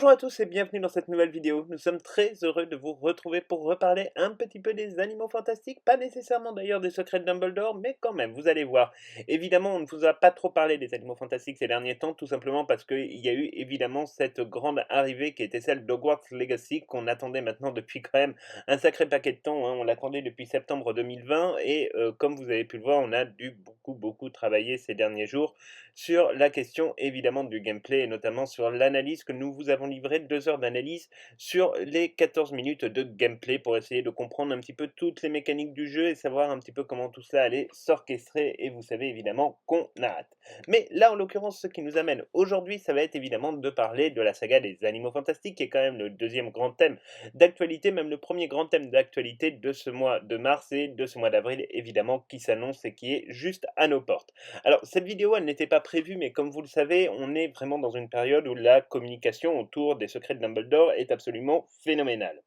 Bonjour à tous et bienvenue dans cette nouvelle vidéo. Nous sommes très heureux de vous retrouver pour reparler un petit peu des animaux fantastiques, pas nécessairement d'ailleurs des secrets de Dumbledore, mais quand même, vous allez voir. Évidemment, on ne vous a pas trop parlé des animaux fantastiques ces derniers temps, tout simplement parce qu'il y a eu évidemment cette grande arrivée qui était celle d'Hogwarts Legacy, qu'on attendait maintenant depuis quand même un sacré paquet de temps, hein. On l'attendait depuis septembre 2020 et comme vous avez pu le voir, on a dû beaucoup travailler ces derniers jours sur la question évidemment du gameplay et notamment sur l'analyse que nous vous avons livré, 2 heures d'analyse sur les 14 minutes de gameplay pour essayer de comprendre un petit peu toutes les mécaniques du jeu et savoir un petit peu comment tout cela allait s'orchestrer et vous savez évidemment qu'on a hâte. Mais là en l'occurrence ce qui nous amène aujourd'hui ça va être évidemment de parler de la saga des animaux fantastiques qui est quand même le deuxième grand thème d'actualité, même le premier grand thème d'actualité de ce mois de mars et de ce mois d'avril évidemment qui s'annonce et qui est juste à nos portes. Alors, cette vidéo, elle n'était pas prévue, mais comme vous le savez, on est vraiment dans une période où la communication autour des secrets de Dumbledore est absolument phénoménale.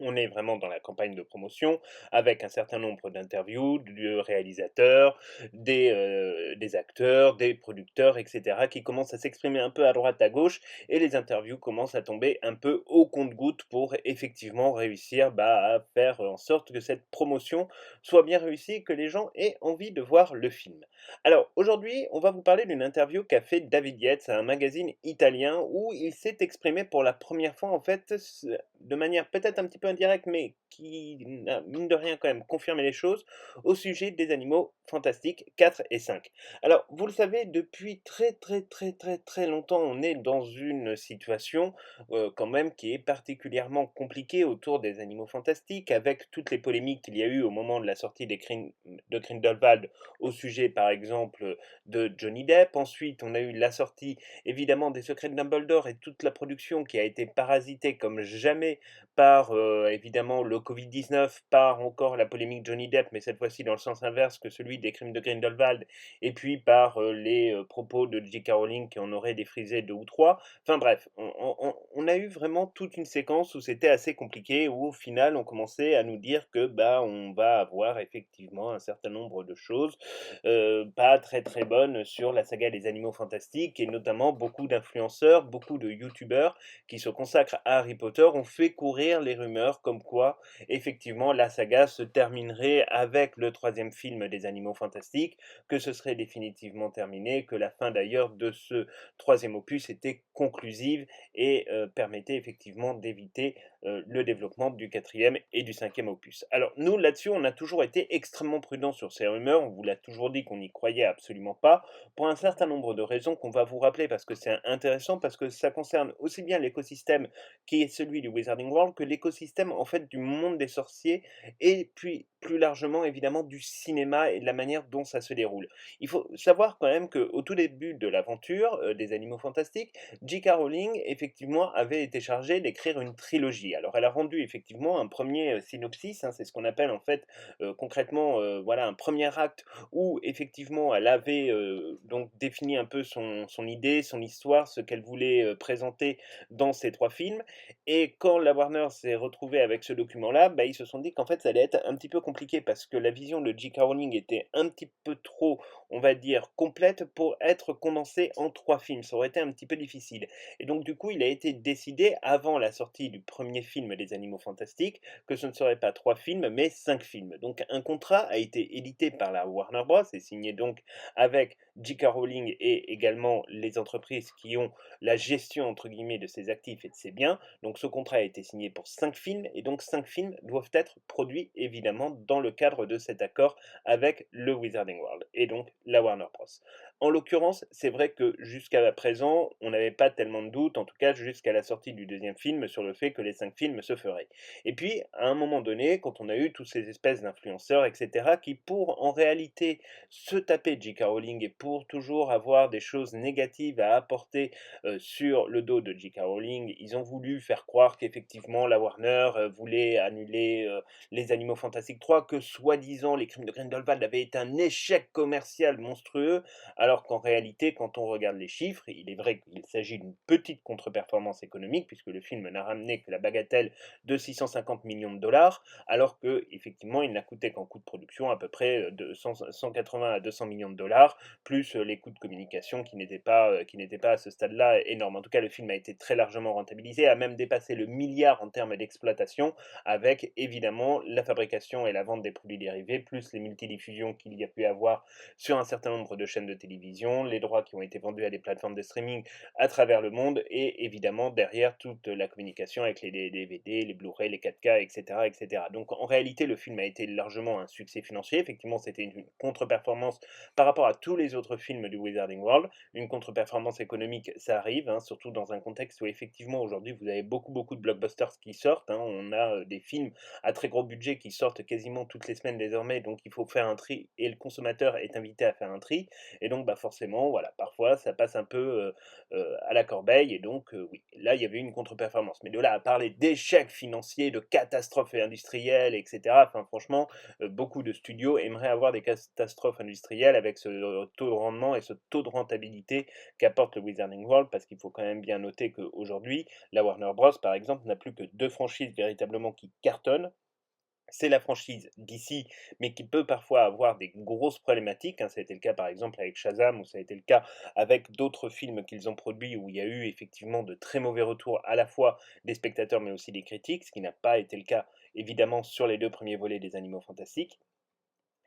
On est vraiment dans la campagne de promotion avec un certain nombre d'interviews de réalisateurs, des acteurs, des producteurs, et cetera, qui commencent à s'exprimer un peu à droite, à gauche et les interviews commencent à tomber un peu au compte-gouttes pour effectivement réussir, à faire en sorte que cette promotion soit bien réussie et que les gens aient envie de voir le film. Alors aujourd'hui, on va vous parler d'une interview qu'a fait David Yates à un magazine italien où il s'est exprimé pour la première fois en fait de manière peut-être un petit peu indirecte, mais qui n'a mine de rien quand même confirmé les choses, au sujet des animaux fantastiques 4 et 5. Alors, vous le savez, depuis très longtemps, on est dans une situation quand même qui est particulièrement compliquée autour des animaux fantastiques, avec toutes les polémiques qu'il y a eu au moment de la sortie de Grindelwald au sujet, par exemple, de Johnny Depp. Ensuite, on a eu la sortie, évidemment, des Secrets de Dumbledore et toute la production qui a été parasitée comme jamais par, évidemment, le Covid-19, par encore la polémique Johnny Depp, mais cette fois-ci dans le sens inverse que celui des Crimes de Grindelwald, et puis par, les, propos de J.K. Rowling qui en aurait défrisé 2 ou 3. Enfin bref, on a eu vraiment toute une séquence où c'était assez compliqué, où au final on commençait à nous dire que, on va avoir effectivement un certain nombre de choses, pas très bonnes sur la saga des Animaux Fantastiques et notamment beaucoup d'influenceurs, beaucoup de youtubeurs qui se consacrent à Harry Potter ont fait courir les rumeurs comme quoi, effectivement, la saga se terminerait avec le troisième film des Animaux Fantastiques, que ce serait définitivement terminé, que la fin d'ailleurs de ce troisième opus était conclusive et permettait effectivement d'éviter le développement du quatrième et du cinquième opus. Alors nous, là-dessus, on a toujours été extrêmement prudents sur ces rumeurs, on vous l'a toujours dit qu'on n'y croyait absolument pas, pour un certain nombre de raisons qu'on va vous rappeler parce que c'est intéressant, parce que ça concerne aussi bien l'écosystème qui est celui du Wizarding World que l'écosystème en fait du monde des sorciers et puis plus largement évidemment du cinéma et de la manière dont ça se déroule. Il faut savoir quand même qu'au tout début de l'aventure des Animaux Fantastiques, J.K. Rowling effectivement avait été chargée d'écrire une trilogie. Alors elle a rendu effectivement un premier synopsis, hein, c'est ce qu'on appelle en fait concrètement voilà un premier acte où effectivement elle avait donc défini un peu son idée, son histoire, ce qu'elle voulait présenter dans ces 3 films et quand la Warner s'est retrouvée avec ce document-là, ils se sont dit qu'en fait ça allait être un petit peu compliqué parce que la vision de J.K. Rowling était un petit peu trop, on va dire, complète pour être condensée en 3 films. Ça aurait été un petit peu difficile et donc du coup, il a été décidé avant la sortie du premier film des Animaux Fantastiques que ce ne serait pas 3 films mais 5 films. Donc un contrat a été édité par la Warner Bros et signé donc avec J.K. Rowling et également les entreprises qui ont la gestion entre guillemets de ses actifs et de ses biens. Donc ce contrat a été signé pour 5 films et donc 5 films doivent être produits évidemment dans le cadre de cet accord avec le Wizarding World et donc la Warner Bros. En l'occurrence, c'est vrai que jusqu'à présent, on n'avait pas tellement de doutes, en tout cas jusqu'à la sortie du deuxième film, sur le fait que les 5 films se feraient. Et puis, à un moment donné, quand on a eu toutes ces espèces d'influenceurs, etc., qui pour en réalité se taper J.K. Rowling et pour toujours avoir des choses négatives à apporter sur le dos de J.K. Rowling, ils ont voulu faire croire qu'effectivement la Warner voulait annuler les Animaux Fantastiques 3, que soi-disant les Crimes de Grindelwald avaient été un échec commercial monstrueux, alors qu'en réalité, quand on regarde les chiffres, il est vrai qu'il s'agit d'une petite contre-performance économique, puisque le film n'a ramené que la bagatelle bagatelle de 650 millions de dollars, alors que effectivement, il n'a coûté qu'en coût de production à peu près de 180 à 200 millions de dollars, plus les coûts de communication qui n'étaient pas à ce stade-là énormes. En tout cas, le film a été très largement rentabilisé, a même dépassé le milliard en termes d'exploitation, avec évidemment la fabrication et la vente des produits dérivés, plus les multidiffusions qu'il y a pu avoir sur un certain nombre de chaînes de télévision, les droits qui ont été vendus à des plateformes de streaming à travers le monde, et évidemment derrière toute la communication avec les DVD, les Blu-ray, les 4K, etc., etc. Donc en réalité, le film a été largement un succès financier. Effectivement, c'était une contre-performance par rapport à tous les autres films du Wizarding World. Une contre-performance économique, ça arrive, hein, surtout dans un contexte où effectivement aujourd'hui vous avez beaucoup de blockbusters qui sortent, hein. On a des films à très gros budget qui sortent quasiment toutes les semaines désormais, donc il faut faire un tri et le consommateur est invité à faire un tri. Et donc bah forcément, voilà, parfois ça passe un peu à la corbeille, et donc oui, là il y avait une contre-performance. Mais de là à parler d'échec financier, de catastrophe industrielle, etc., enfin franchement, beaucoup de studios aimeraient avoir des catastrophes industrielles avec ce taux de rendement et ce taux de rentabilité qu'apporte le Wizarding World, parce qu'il faut quand même bien noter qu'aujourd'hui, la Warner Bros, par exemple, n'a plus que deux franchises véritablement qui cartonnent. C'est la franchise DC, mais qui peut parfois avoir des grosses problématiques, hein. Ça a été le cas par exemple avec Shazam, ou ça a été le cas avec d'autres films qu'ils ont produits où il y a eu effectivement de très mauvais retours à la fois des spectateurs mais aussi des critiques, ce qui n'a pas été le cas évidemment sur les deux premiers volets des Animaux Fantastiques.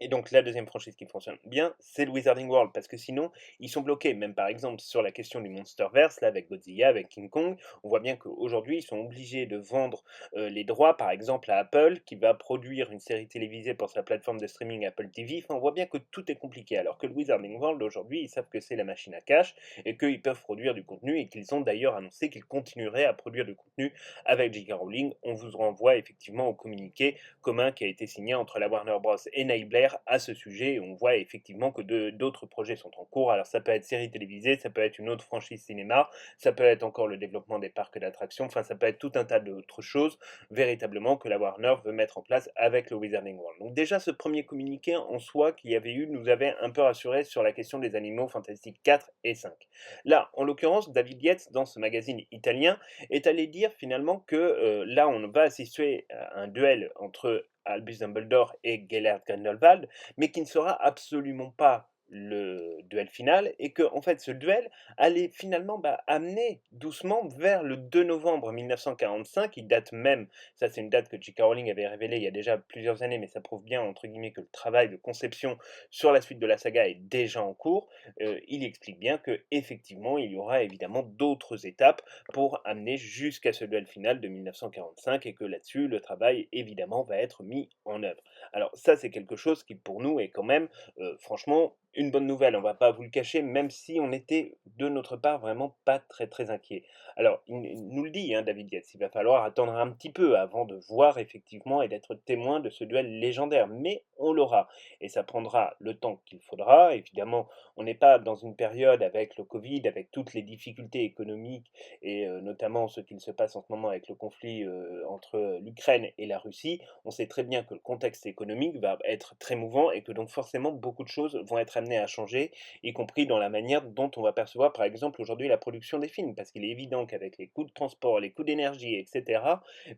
Et donc la deuxième franchise qui fonctionne bien, c'est le Wizarding World, parce que sinon, ils sont bloqués. Même par exemple sur la question du Monsterverse, là, avec Godzilla, avec King Kong, on voit bien qu'aujourd'hui, ils sont obligés de vendre les droits, par exemple, à Apple, qui va produire une série télévisée pour sa plateforme de streaming Apple TV. Enfin, on voit bien que tout est compliqué, alors que le Wizarding World, aujourd'hui, ils savent que c'est la machine à cash, et qu'ils peuvent produire du contenu, et qu'ils ont d'ailleurs annoncé qu'ils continueraient à produire du contenu avec J.K. Rowling. On vous renvoie effectivement au communiqué commun qui a été signé entre la Warner Bros. Et Nightblair à ce sujet. On voit effectivement que d'autres projets sont en cours. Alors ça peut être série télévisée, ça peut être une autre franchise cinéma, ça peut être encore le développement des parcs d'attractions, enfin ça peut être tout un tas d'autres choses véritablement que la Warner veut mettre en place avec le Wizarding World. Donc déjà ce premier communiqué en soi qu'il y avait eu nous avait un peu rassuré sur la question des animaux fantastiques 4 et 5. Là, en l'occurrence, David Yates, dans ce magazine italien, est allé dire finalement que là on va assister à un duel entre Albus Dumbledore et Gellert Grindelwald, mais qui ne sera absolument pas le duel final, et que en fait ce duel allait finalement amener doucement vers le 2 novembre 1945, qui date même, ça c'est une date que J.K. Rowling avait révélée il y a déjà plusieurs années, mais ça prouve bien entre guillemets que le travail de conception sur la suite de la saga est déjà en cours. Il explique bien que effectivement il y aura évidemment d'autres étapes pour amener jusqu'à ce duel final de 1945, et que là-dessus le travail évidemment va être mis en œuvre. Alors ça c'est quelque chose qui pour nous est quand même franchement une bonne nouvelle, on va pas vous le cacher, même si on était de notre part vraiment pas très inquiets. Alors il nous le dit, hein, David Yates, il va falloir attendre un petit peu avant de voir effectivement et d'être témoin de ce duel légendaire, mais on l'aura, et ça prendra le temps qu'il faudra. Évidemment, on n'est pas dans une période avec le Covid, avec toutes les difficultés économiques, et notamment ce qu'il se passe en ce moment avec le conflit entre l'Ukraine et la Russie. On sait très bien que le contexte économique va être très mouvant, et que donc forcément beaucoup de choses vont être amenées à changer, y compris dans la manière dont on va percevoir par exemple aujourd'hui la production des films, parce qu'il est évident qu'avec les coûts de transport, les coûts d'énergie, etc.,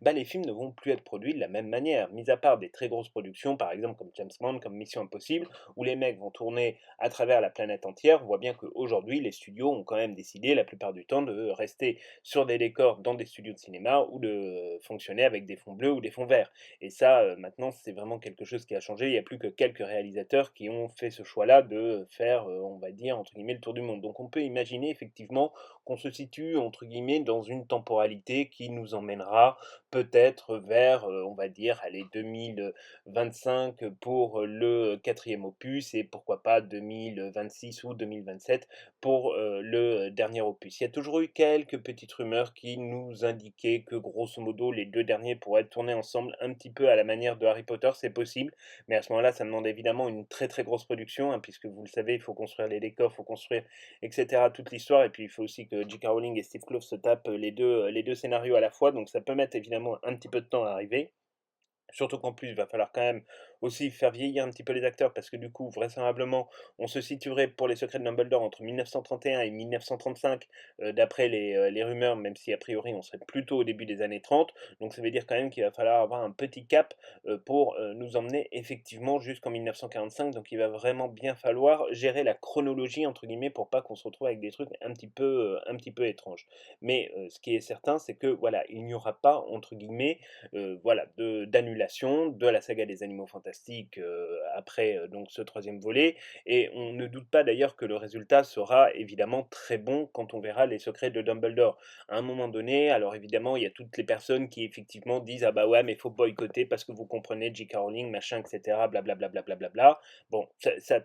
les films ne vont plus être produits de la même manière, mis à part des très grosses productions, par exemple comme James Bond, comme Mission Impossible, où les mecs vont tourner à travers la planète entière. On voit bien qu'aujourd'hui les studios ont quand même décidé la plupart du temps de rester sur des décors dans des studios de cinéma, ou de fonctionner avec des fonds bleus ou des fonds verts. Et ça, maintenant, c'est vraiment quelque chose qui a changé. Il n'y a plus que quelques réalisateurs qui ont fait ce choix-là de faire, on va dire, entre guillemets, le tour du monde. Donc on peut imaginer effectivement qu'on se situe, entre guillemets, dans une temporalité qui nous emmènera peut-être vers, on va dire, allez, 2025 pour le quatrième opus, et pourquoi pas 2026 ou 2027 pour le dernier opus. Il y a toujours eu quelques petites rumeurs qui nous indiquaient que grosso modo les deux derniers pourraient être tournés ensemble un petit peu à la manière de Harry Potter, c'est possible, mais à ce moment-là ça demande évidemment une très grosse production, hein, puisque vous le savez, il faut construire les décors, il faut construire etc. toute l'histoire, et puis il faut aussi que J.K. Rowling et Steve Kloves se tapent les deux scénarios à la fois, donc ça peut mettre évidemment un petit peu de temps à arriver. Surtout qu'en plus, il va falloir quand même aussi faire vieillir un petit peu les acteurs parce que du coup, vraisemblablement, on se situerait pour les secrets de Dumbledore entre 1931 et 1935, d'après les rumeurs, même si a priori on serait plutôt au début des années 30. Donc ça veut dire quand même qu'il va falloir avoir un petit cap, pour, nous emmener effectivement jusqu'en 1945. Donc il va vraiment bien falloir gérer la «chronologie» entre guillemets pour pas qu'on se retrouve avec des trucs un petit peu étranges. Mais, ce qui est certain, c'est que voilà, il n'y aura pas entre guillemets, voilà, de d'annulation de la saga des Animaux Fantastiques, après, donc ce troisième volet, et on ne doute pas d'ailleurs que le résultat sera évidemment très bon quand on verra les secrets de Dumbledore. À un moment donné, alors évidemment, il y a toutes les personnes qui effectivement disent: «Ah bah ouais, mais il faut boycotter parce que vous comprenez J.K. Rowling, machin, et cetera, blablabla, blablabla». Bon,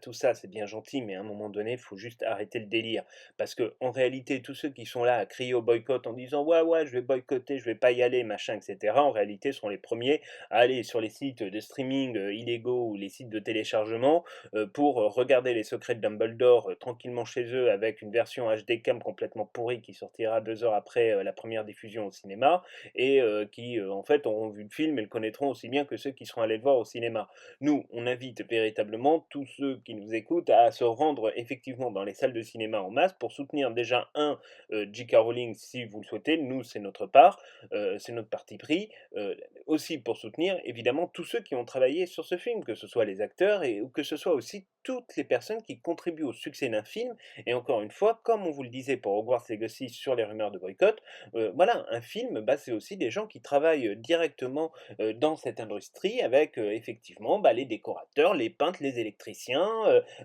tout ça, c'est bien gentil, mais à un moment donné, il faut juste arrêter le délire. Parce que en réalité, tous ceux qui sont là à crier au boycott en disant: «Ouais, ouais, je vais boycotter, je vais pas y aller, machin, et cetera», en réalité, sont les premiers à aller sur les sites de streaming, illégaux ou les sites de téléchargement, pour, regarder les secrets de Dumbledore, tranquillement chez eux avec une version HD cam complètement pourrie qui sortira 2 heures après, la première diffusion au cinéma, et qui, en fait, auront vu le film et le connaîtront aussi bien que ceux qui seront allés le voir au cinéma. Nous, on invite véritablement tous ceux qui nous écoutent à se rendre effectivement dans les salles de cinéma en masse pour soutenir déjà J.K. Rowling si vous le souhaitez, nous c'est notre part, c'est notre parti pris, aussi pour soutenir évidemment tous ceux qui ont travaillé sur ce film, que ce soit les acteurs ou que ce soit aussi toutes les personnes qui contribuent au succès d'un film. Et encore une fois, comme on vous le disait pour Hogwarts Legacy sur les rumeurs de boycott, voilà, un film, bah, c'est aussi des gens qui travaillent, directement, dans cette industrie avec, effectivement, bah, les décorateurs, les peintres, les électriciens,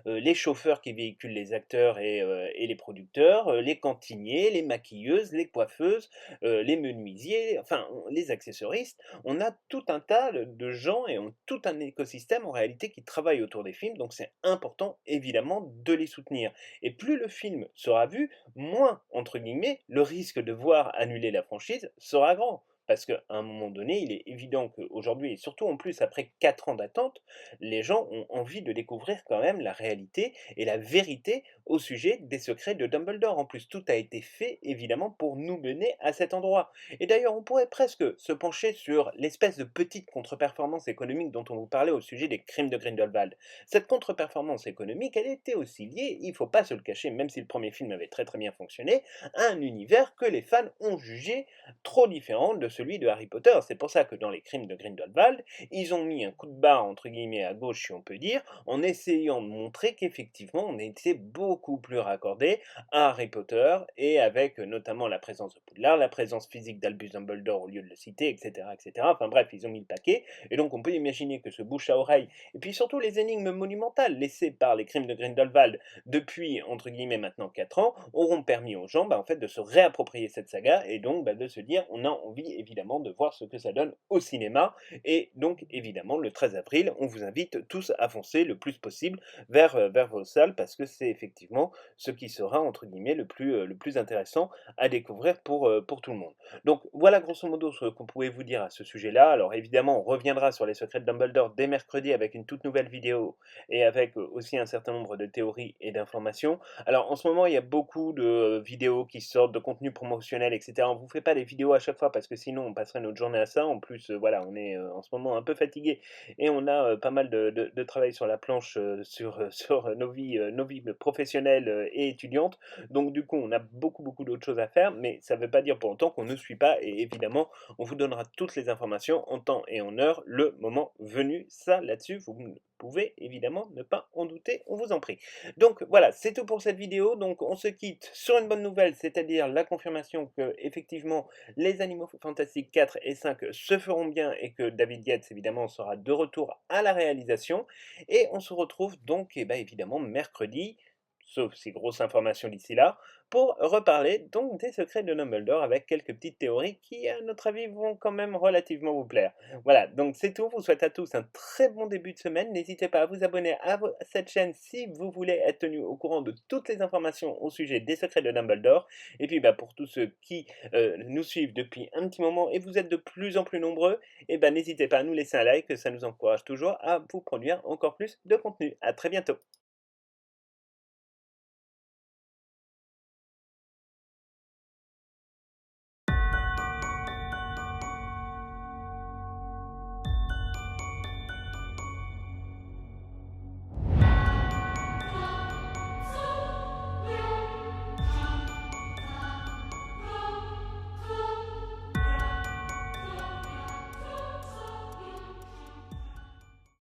les chauffeurs qui véhiculent les acteurs et les producteurs, les cantiniers, les maquilleuses, les coiffeuses, les menuisiers, enfin, les accessoristes. On a tout un tas de gens et tout un écosystème en réalité qui travaille autour des films, donc c'est important évidemment de les soutenir. Et plus le film sera vu, moins, entre guillemets, le risque de voir annuler la franchise sera grand. Parce qu'à un moment donné, il est évident qu'aujourd'hui, et surtout en plus après 4 ans d'attente, les gens ont envie de découvrir quand même la réalité et la vérité au sujet des secrets de Dumbledore. En plus, tout a été fait évidemment pour nous mener à cet endroit. Et d'ailleurs, on pourrait presque se pencher sur l'espèce de petite contre-performance économique dont on vous parlait au sujet des crimes de Grindelwald. Cette contre-performance économique, elle était aussi liée, il ne faut pas se le cacher, même si le premier film avait très très bien fonctionné, à un univers que les fans ont jugé trop différent de celui de Harry Potter. C'est pour ça que dans les crimes de Grindelwald, ils ont mis un coup de barre entre guillemets à gauche, si on peut dire, en essayant de montrer qu'effectivement on était beaucoup plus raccordé à Harry Potter, et avec notamment la présence de Poudlard, la présence physique d'Albus Dumbledore au lieu de le citer, etc., etc. Enfin bref, ils ont mis le paquet, et donc on peut imaginer que ce bouche à oreille, et puis surtout les énigmes monumentales laissées par les crimes de Grindelwald depuis, entre guillemets, maintenant 4 ans, auront permis aux gens, bah, en fait, de se réapproprier cette saga, et donc bah, de se dire, on a envie évidemment de voir ce que ça donne au cinéma, et donc évidemment, le 13 avril, on vous invite tous à foncer le plus possible vers vos salles, parce que c'est effectivement ce qui sera, entre guillemets, le plus intéressant à découvrir pour tout le monde. Donc voilà grosso modo ce qu'on pouvait vous dire à ce sujet-là. Alors évidemment, on reviendra sur les secrets de Dumbledore dès mercredi avec une toute nouvelle vidéo et avec aussi un certain nombre de théories et d'informations. Alors en ce moment, il y a beaucoup de vidéos qui sortent, de contenu promotionnel, etc. On vous fait pas des vidéos à chaque fois parce que sinon on passerait notre journée à ça. En plus, voilà, on est en ce moment un peu fatigué et on a pas mal de travail sur la planche, sur nos vies professionnelles et étudiantes. Donc du coup, on a beaucoup, beaucoup d'autres choses à faire, mais ça ne veut pas dire pour autant qu'on ne suit pas. Et évidemment, on vous donnera toutes les informations en temps et en heure, le moment venu. Ça, là-dessus, vous ne pouvez évidemment ne pas en douter, on vous en prie. Donc voilà, c'est tout pour cette vidéo. Donc on se quitte sur une bonne nouvelle, c'est-à-dire la confirmation que effectivement les Animaux Fantastiques 4 et 5 se feront bien et que David Yates évidemment sera de retour à la réalisation. Et on se retrouve donc évidemment mercredi, sauf si grosse information d'ici là, pour reparler donc des secrets de Dumbledore avec quelques petites théories qui, à notre avis, vont quand même relativement vous plaire. Voilà, donc c'est tout. Je vous souhaite à tous un très bon début de semaine. N'hésitez pas à vous abonner à cette chaîne si vous voulez être tenu au courant de toutes les informations au sujet des secrets de Dumbledore. Et puis pour tous ceux qui nous suivent depuis un petit moment et vous êtes de plus en plus nombreux, n'hésitez pas à nous laisser un like, ça nous encourage toujours à vous produire encore plus de contenu. À très bientôt.